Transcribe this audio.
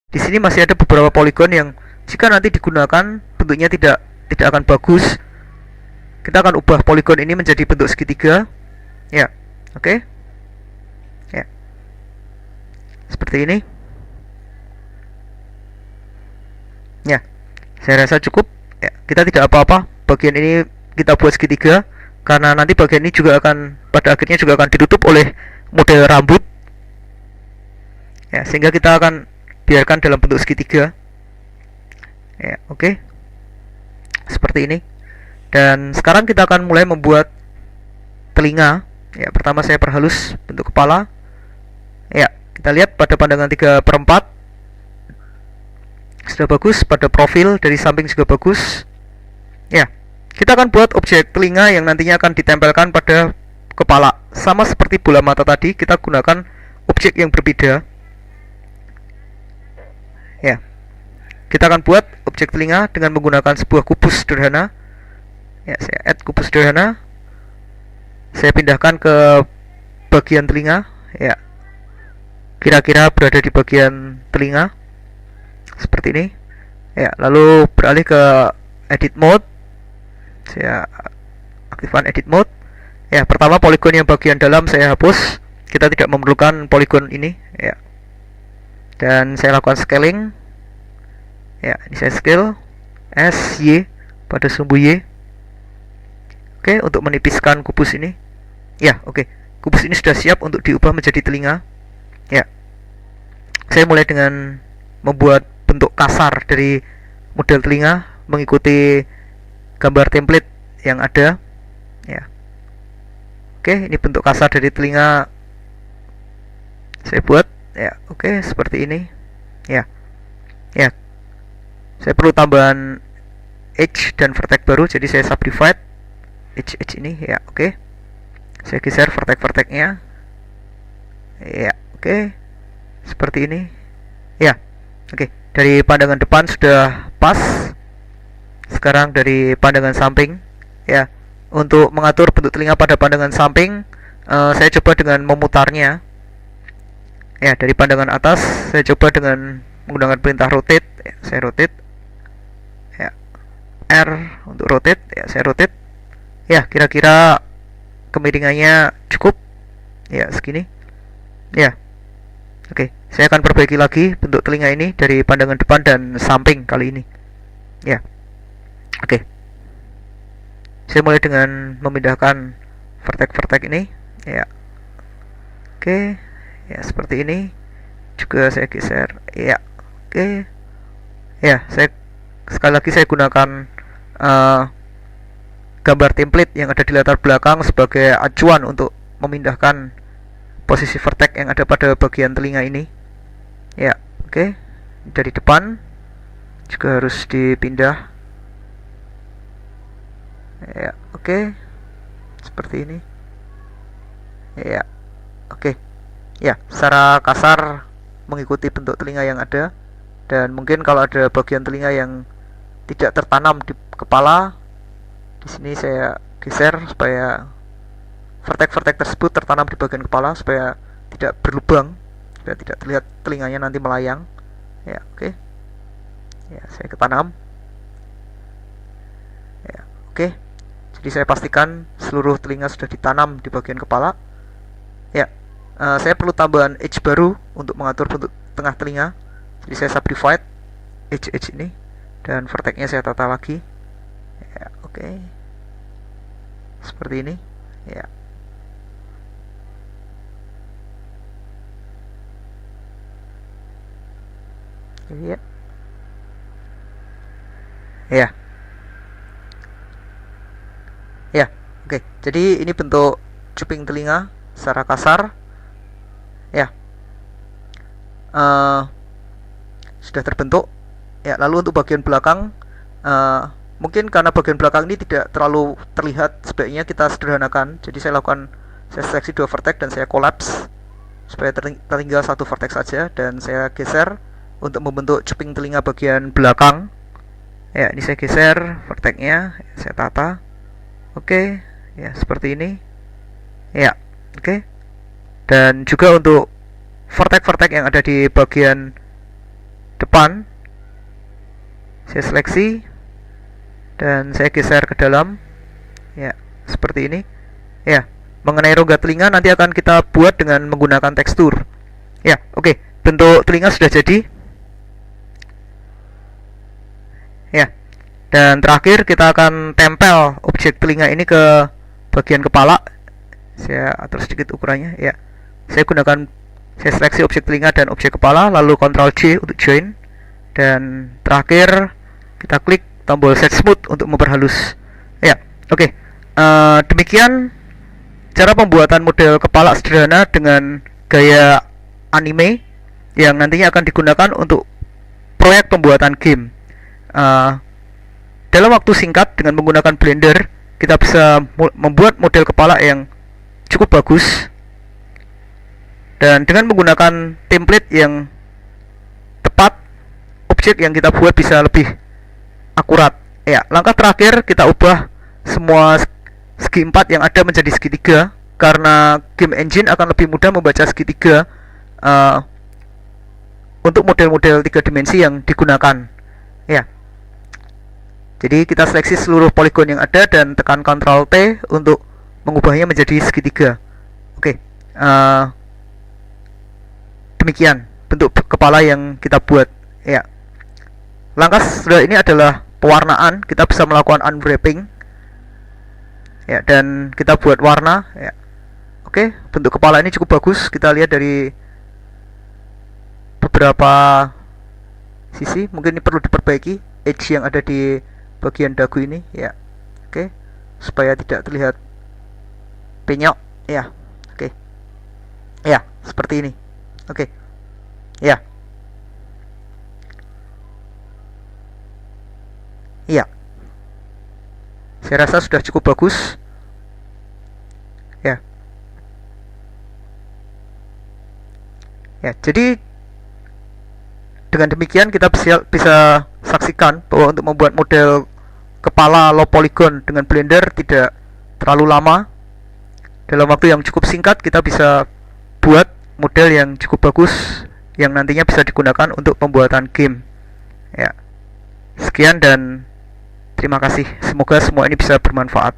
Di sini masih ada beberapa poligon yang jika nanti digunakan bentuknya tidak akan bagus. Kita akan ubah poligon ini menjadi bentuk segitiga. Ya, oke. Ya, seperti ini. Ya, saya rasa cukup. Ya, kita tidak apa-apa. Bagian ini kita buat segitiga karena nanti bagian ini juga akan pada akhirnya juga akan ditutup oleh model rambut. Ya, sehingga kita akan biarkan dalam bentuk segitiga. Ya, oke. Seperti ini. Dan sekarang kita akan mulai membuat telinga. Ya, pertama saya perhalus bentuk kepala. Ya, kita lihat pada pandangan 3/4 sudah bagus, pada profil dari samping juga bagus. Ya, kita akan buat objek telinga yang nantinya akan ditempelkan pada kepala. Sama seperti bola mata tadi, kita gunakan objek yang berbeda. Ya, kita akan buat objek telinga dengan menggunakan sebuah kubus sederhana. Ya, saya add kubus sederhana. Saya pindahkan ke bagian telinga. Ya, kira-kira berada di bagian telinga seperti ini. Ya, lalu beralih ke edit mode. Saya aktifkan edit mode. Ya, pertama poligon yang bagian dalam saya hapus. Kita tidak memerlukan poligon ini. Ya, dan saya lakukan scaling. Ya, ini saya scale S Y pada sumbu Y. Oke, untuk menipiskan kubus ini. Ya, oke. Kubus ini sudah siap untuk diubah menjadi telinga. Ya, saya mulai dengan membuat bentuk kasar dari model telinga mengikuti gambar template yang ada. Ya, oke. Ini bentuk kasar dari telinga saya buat. Ya, oke, seperti ini. Ya, ya. Saya perlu tambahan edge dan vertex baru, jadi saya subdivide edge ini. Ya, oke. Saya geser vertex-vertexnya. Ya, oke. Seperti ini. Ya, oke. Dari pandangan depan sudah pas. Sekarang dari pandangan samping. Ya, untuk mengatur bentuk telinga pada pandangan samping, saya coba dengan memutarnya. Ya, dari pandangan atas saya coba dengan menggunakan perintah rotate. Ya, saya rotate. Ya, R untuk rotate. Ya, saya rotate. Ya, kira-kira kemiringannya cukup. Ya, segini. Ya, oke. Saya akan perbaiki lagi bentuk telinga ini dari pandangan depan dan samping kali ini. Ya, oke. Saya mulai dengan memindahkan vertex-vertex ini. Ya, oke. Ya, seperti ini. Juga saya geser. Ya, oke. Ya, sekali lagi saya gunakan gambar template yang ada di latar belakang sebagai acuan untuk memindahkan posisi vertex yang ada pada bagian telinga ini. Ya, oke. Dari depan juga harus dipindah. Ya, oke. Seperti ini. Ya, oke. Ya, secara kasar mengikuti bentuk telinga yang ada. Dan mungkin kalau ada bagian telinga yang tidak tertanam di kepala, di sini saya geser supaya vertex-vertex tersebut tertanam di bagian kepala supaya tidak berlubang, supaya tidak terlihat telinganya nanti melayang. Ya, oke. Ya, saya ketanam. Ya, oke. Jadi saya pastikan seluruh telinga sudah ditanam di bagian kepala. Ya, saya perlu tambahan edge baru untuk mengatur bentuk tengah telinga. Jadi saya subdivide edge ini dan vertexnya saya tata lagi. Ya, oke. Seperti ini. Ya. Ya. Ya. Ya. Oke. Jadi ini bentuk cuping telinga secara kasar. Ya. Sudah terbentuk. Ya, lalu untuk bagian belakang, mungkin karena bagian belakang ini tidak terlalu terlihat, sebaiknya kita sederhanakan. Jadi saya seleksi dua vertex dan saya collapse supaya tertinggal satu vertex saja, dan saya geser untuk membentuk cuping telinga bagian belakang. Ya, ini saya geser vertexnya, saya tata. Oke, ya seperti ini. Ya, oke. Dan juga untuk vertex-vertex yang ada di bagian depan, saya seleksi dan saya geser ke dalam, ya seperti ini. Ya, mengenai rongga telinga nanti akan kita buat dengan menggunakan tekstur. Ya, oke, bentuk telinga sudah jadi. Ya, dan terakhir kita akan tempel objek telinga ini ke bagian kepala. Saya atur sedikit ukurannya. Ya, saya seleksi objek telinga dan objek kepala, lalu Ctrl J untuk join, dan terakhir kita klik tombol set smooth untuk memperhalus. Ya, oke. Demikian cara pembuatan model kepala sederhana dengan gaya anime yang nantinya akan digunakan untuk proyek pembuatan game. Dalam waktu singkat dengan menggunakan Blender, kita bisa membuat model kepala yang cukup bagus, dan dengan menggunakan template yang tepat, objek yang kita buat bisa lebih akurat. Ya, langkah terakhir kita ubah semua segi 4 yang ada menjadi segi 3, karena game engine akan lebih mudah membaca segi 3 untuk model-model 3 dimensi yang digunakan. Ya, jadi kita seleksi seluruh poligon yang ada dan tekan Ctrl T untuk mengubahnya menjadi segitiga. Oke, demikian bentuk kepala yang kita buat. Ya, langkah setelah ini adalah pewarnaan. Kita bisa melakukan unwrapping. Ya, dan kita buat warna. Ya, oke, bentuk kepala ini cukup bagus. Kita lihat dari beberapa sisi. Mungkin ini perlu diperbaiki, edge yang ada di bagian dagu ini. Ya, oke, supaya tidak terlihat penyok. Ya, oke. Ya, seperti ini. Oke. Ya. Iya. Saya rasa sudah cukup bagus. Ya. Ya, jadi dengan demikian kita bisa saksikan bahwa untuk membuat model kepala low polygon dengan Blender tidak terlalu lama. Dalam waktu yang cukup singkat kita bisa buat model yang cukup bagus yang nantinya bisa digunakan untuk pembuatan game. Ya. Sekian dan terima kasih. Semoga semua ini bisa bermanfaat.